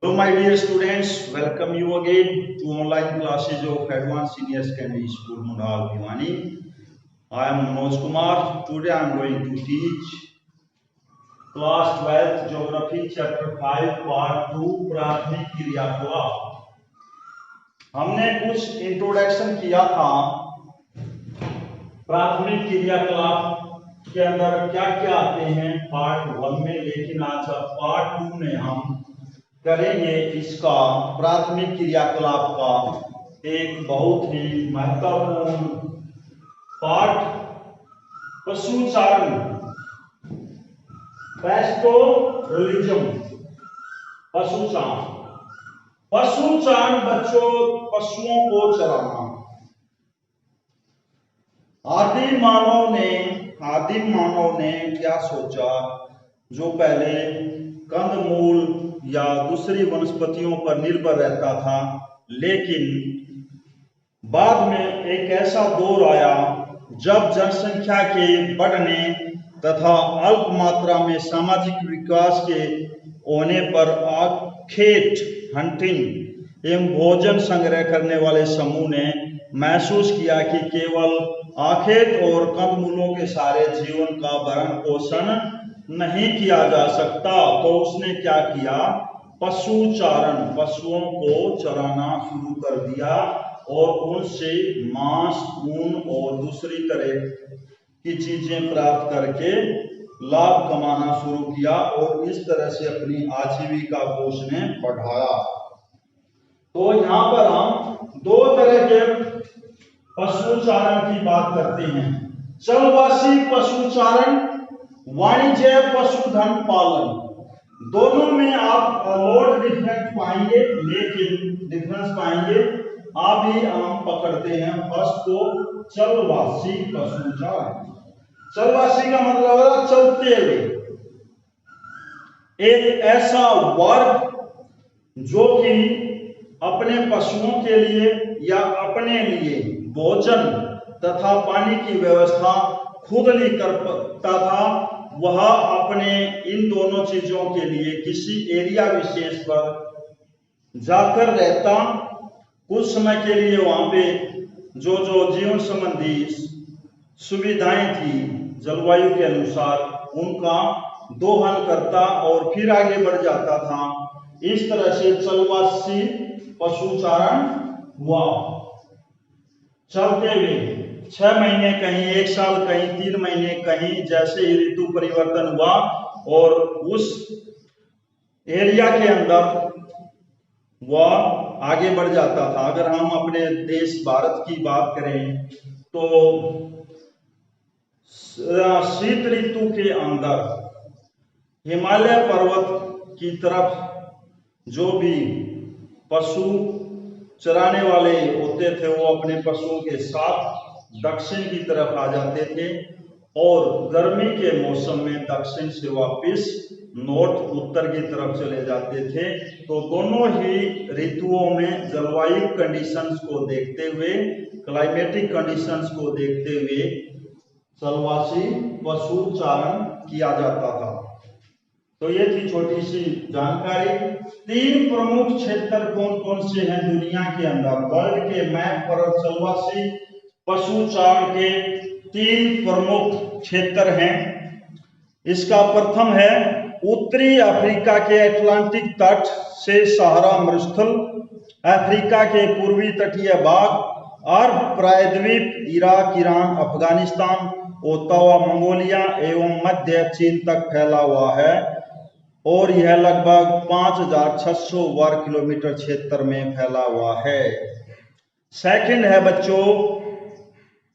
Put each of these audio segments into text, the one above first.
Hello, my dear students. Welcome you again to online classes of Advanced Senior Secondary School, Mundal, Bhiwani. I am Manoj Kumar. Today I am going to teach class 12th Geography, Chapter 5, Part 2, प्राथमिक क्रियाकलाप। हमने कुछ introduction किया था प्राथमिक क्रियाकलाप के अंदर क्या क्या आते हैं पार्ट 1 में, लेकिन आज पार्ट 2 में हम करेंगे इसका प्राथमिक क्रियाकलाप का एक बहुत ही महत्वपूर्ण पार्ट पशुचारण, पैस्टोरलिज्म। पशुचारण पशुचारण बच्चों, पशुओं को चराना। आदिम मानव ने क्या सोचा, जो पहले कंदमूल या दूसरी वनस्पतियों पर निर्भर रहता था, लेकिन बाद में एक ऐसा दौर आया जब जनसंख्या के बढ़ने तथा अल्प मात्रा में सामाजिक विकास के होने पर खेत हंटिंग एवं भोजन संग्रह करने वाले समूह ने महसूस किया कि केवल आखेट और कंदमूलों के सारे जीवन का भरण पोषण नहीं किया जा सकता। तो उसने क्या किया, पशुचारण, पशुओं को चराना शुरू कर दिया और उनसे मांस, ऊन और दूसरी तरह की चीजें प्राप्त करके लाभ कमाना शुरू किया और इस तरह से अपनी आजीविका को उसने बढ़ाया। तो यहाँ पर हम दो तरह के पशुचारण की बात करते हैं, चलवासी पशुचारण, वाणिज्य पशुधन पालन। दोनों में आप लोड डिफरेंस पाएंगे, लेकिन डिफरेंस पाएंगे आप ही हम पकड़ते हैं फर्स्ट को चलवासी पशुचारण। चलवासी का मतलब है चलते हुए, एक ऐसा वर्ग जो कि अपने पशुओं के लिए या अपने लिए भोजन तथा पानी की व्यवस्था खुद नहीं कर पाता था, वह अपने इन दोनों चीजों के लिए किसी एरिया विशेष पर जाकर रहता। कुछ समय के लिए वहां पे जो जीवन संबंधी सुविधाएं थी जलवायु के अनुसार उनका दोहन करता और फिर आगे बढ़ जाता था। इस तरह से चलवासी पशुचारण हुआ। चलते हुए 6 महीने कहीं, 1 साल कहीं, 3 महीने कहीं, जैसे ही ऋतु परिवर्तन हुआ और उस एरिया के अंदर वह आगे बढ़ जाता था। अगर हम अपने देश भारत की बात करें तो शीत ऋतु के अंदर हिमालय पर्वत की तरफ जो भी पशु चराने वाले होते थे वो अपने पशुओं के साथ दक्षिण की तरफ आ जाते थे और गर्मी के मौसम में दक्षिण से वापस नॉर्थ, उत्तर की तरफ चले जाते थे। तो दोनों ही ऋतुओं में जलवायु कंडीशंस को देखते हुए, क्लाइमेटिक कंडीशंस को देखते हुए चलवासी पशुचारण किया जाता था। तो ये थी छोटी सी जानकारी। 3 प्रमुख क्षेत्र कौन कौन से हैं दुनिया के अंदर, वर्ल्ड के मैप पर चलवासी पशुचारण के 3 प्रमुख क्षेत्र हैं। इसका प्रथम है उत्तरी अफ्रीका के अटलांटिक तट से सहारा मरुस्थल, अफ्रीका के पूर्वी तटीय भाग, अरब प्रायद्वीप, इराक, ईरान, अफगानिस्तान, ओत्तवा, मंगोलिया एवं मध्य चीन तक फैला हुआ है और यह लगभग 5600 वर्ग किलोमीटर क्षेत्र में फैला हुआ है। सेकंड है बच्चों,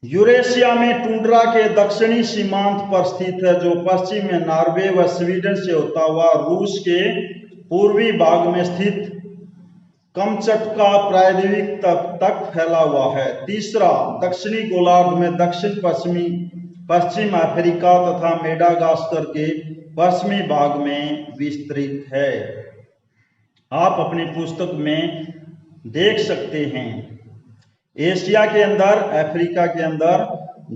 यूरेशिया में टुंड्रा के दक्षिणी सीमांत पर स्थित है, जो पश्चिम में नॉर्वे व स्वीडन से होता हुआ रूस के पूर्वी भाग में स्थित कमचटका प्रायद्वीप तक फैला हुआ है। तीसरा, दक्षिणी गोलार्ध में दक्षिण पश्चिम अफ्रीका तथा मेडागास्कर के पश्चिमी भाग में विस्तृत है। आप अपनी पुस्तक में देख सकते हैं, एशिया के अंदर, अफ्रीका के अंदर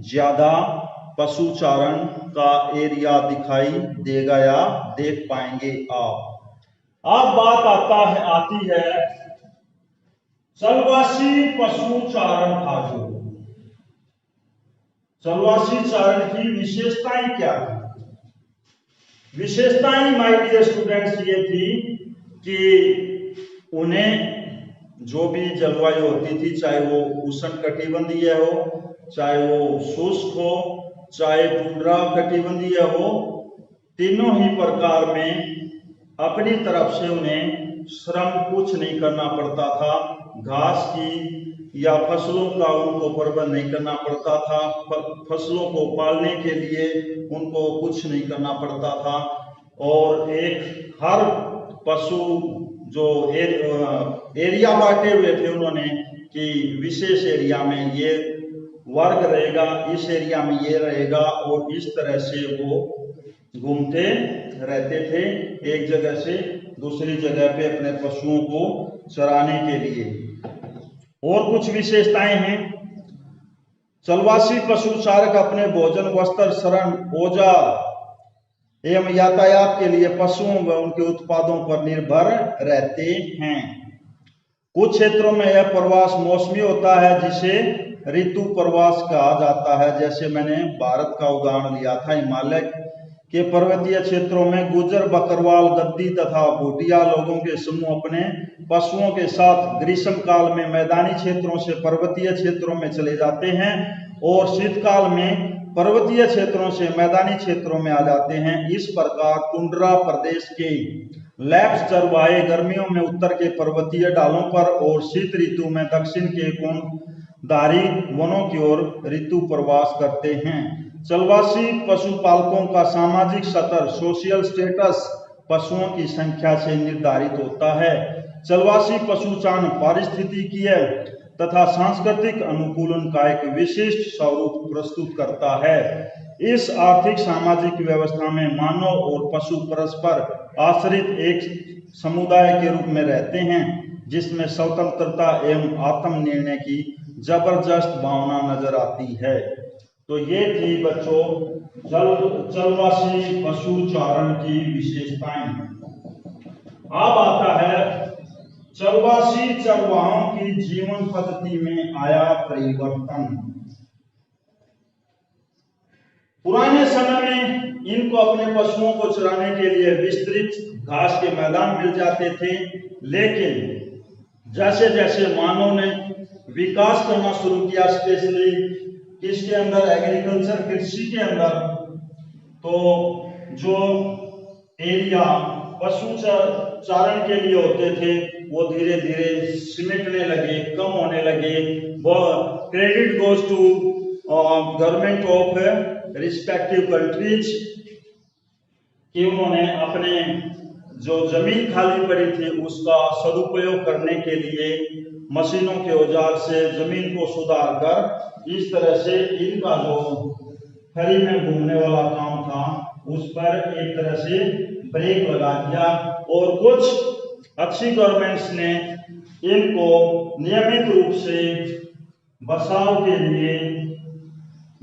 ज्यादा पशुचारण का एरिया दिखाई देगा या देख पाएंगे आप। अब बात आती है चलवासी पशु चारण था। जो चलवासी चारण की विशेषताएं क्या थी? विशेषताएं माय डियर स्टूडेंट्स ये थी कि उन्हें जो भी जलवायु होती थी, चाहे वो उष्णकटिबंधीय हो, चाहे वो शुष्क हो, चाहे टुंड्रा कटिबंधीय हो, तीनों ही प्रकार में अपनी तरफ से उन्हें श्रम कुछ नहीं करना पड़ता था। घास की या फसलों का उनको प्रबंध नहीं करना पड़ता था। फसलों को पालने के लिए उनको कुछ नहीं करना पड़ता था। और एक हर पशु जो एरिया बांटे हुए थे उन्होंने कि विशेष एरिया में ये वर्ग रहेगा, इस एरिया में ये रहेगा, और इस तरह से वो घूमते रहते थे एक जगह से दूसरी जगह पे अपने पशुओं को चराने के लिए। और कुछ विशेषताएं हैं। चलवासी पशु चारक अपने भोजन, वस्त्र, शरण, औजार एवं यातायात के लिए पशुओं व उनके उत्पादों पर निर्भर रहते हैं। कुछ क्षेत्रों में यह प्रवास मौसमी होता है जिसे ऋतु प्रवास कहा जाता है। जैसे मैंने भारत का उदाहरण लिया था, हिमालय के पर्वतीय क्षेत्रों में गुर्जर, बकरवाल, गद्दी तथा भूटिया लोगों के समूह अपने पशुओं के साथ ग्रीष्म काल में मैदानी क्षेत्रों से पर्वतीय क्षेत्रों में चले जाते हैं और शीतकाल में पर्वतीय क्षेत्रों से मैदानी क्षेत्रों में आ जाते हैं। इस प्रकार टुंड्रा प्रदेश के लैप्स चरवाहे गर्मियों में उत्तर के पर्वतीय ढालों पर और शीत ऋतु में दक्षिण के कोणधारी वनों की ओर ऋतु प्रवास करते हैं। चलवासी पशुपालकों का सामाजिक स्तर, सोशल स्टेटस, पशुओं की संख्या से निर्धारित होता है। चलवासी पशुचारण पारिस्थितिकीय तथा सांस्कृतिक अनुकूलन का एक विशिष्ट स्वरूप प्रस्तुत करता है। इस आर्थिक सामाजिक व्यवस्था में मानव और पशु परस्पर आश्रित एक समुदाय के रूप में रहते हैं, जिसमें स्वतंत्रता एवं आत्म निर्णय की जबरदस्त भावना नजर आती है। तो ये थी बच्चों चलवासी पशु चारण की विशेषताएं। अब आता है चलवासी चरवाहों की जीवन पद्धति में आया परिवर्तन। पुराने समय में इनको अपने पशुओं को चराने के लिए विस्तृत घास के मैदान मिल जाते थे, लेकिन जैसे जैसे मानव ने विकास करना शुरू किया, स्पेशली किसके अंदर, एग्रीकल्चर, कृषि के अंदर, तो जो एरिया पशु चारण के लिए होते थे वो धीरे धीरे सिमटने लगे, कम होने लगे। Credit goes to government of respective countries कि उन्होंने अपने जो जमीन खाली पड़ी थी उसका सदुपयोग करने के लिए मशीनों के औजार से जमीन को सुधार कर इस तरह से इनका जो फ्री में घूमने वाला काम था उस पर एक तरह से ब्रेक लगा दिया। और कुछ अच्छी गवर्नमेंट्स ने इनको नियमित रूप से बसाव के लिए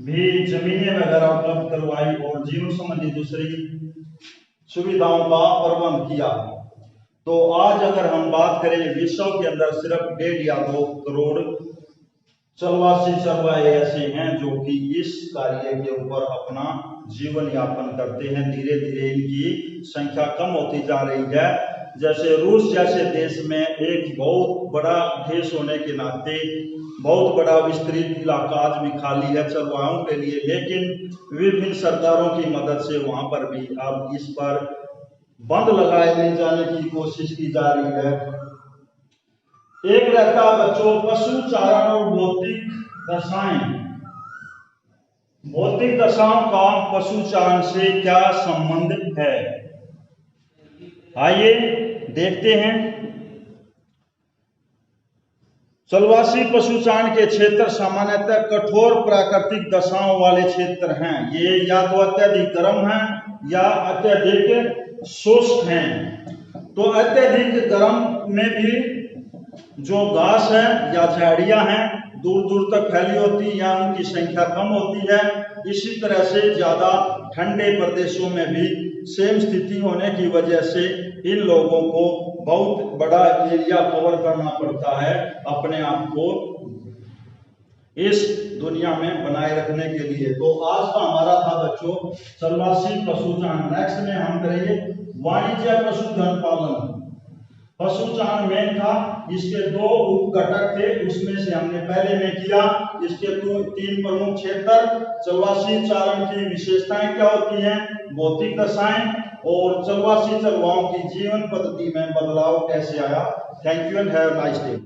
भी जमीनें वगैरह उपलब्ध करवाई और जीवन संबंधी दूसरी सुविधाओं का प्रबंध किया। तो आज अगर हम बात करें विश्व के अंदर सिर्फ 1.5 या 2 करोड़ चलवासी चरवाहे ऐसे हैं जो कि इस कार्य के ऊपर अपना जीवन यापन करते हैं। धीरे धीरे इनकी संख्या कम होती जा रही है। जैसे रूस जैसे देश में एक बहुत बड़ा देश होने के नाते बहुत बड़ा विस्तृत इलाका आज भी खाली है चरवाहों के लिए, लेकिन विभिन्न सरकारों की मदद से वहां पर भी अब इस पर बंद लगाए जाने की कोशिश की जा रही है। एक रहता बच्चों पशु चारण और भौतिक दशाएं। भौतिक दशाओं का पशु चारण से क्या संबंध है, आइए देखते हैं। चलवासी पशुचारण के क्षेत्र सामान्यतः कठोर प्राकृतिक दशाओं वाले क्षेत्र हैं। ये या तो अत्यधिक गर्म हैं या अत्यधिक शुष्क हैं। तो अत्यधिक गर्म में भी जो घास है या झाड़ियां हैं दूर दूर तक फैली होती है या उनकी संख्या कम होती है। इसी तरह से ज्यादा ठंडे प्रदेशों में भी सेम स्थिति होने की वजह से इन लोगों को बहुत बड़ा एरिया कवर करना पड़ता है अपने आप को इस दुनिया में बनाए रखने के लिए। तो आज का हमारा था बच्चों चलवासी पशुचारण। नेक्स्ट में हम करेंगे वाणिज्य पशुधन पालन। पशुचारण मेन था, इसके दो उप घटक थे, उसमें से हमने पहले में किया। इसके तीन प्रमुख क्षेत्र। चलवासी चारण की विशेषताएं क्या होती हैं, भौतिक दशाएं, और चलवासी चरवाहों की जीवन पद्धति में बदलाव कैसे आया। Thank you and have a nice day.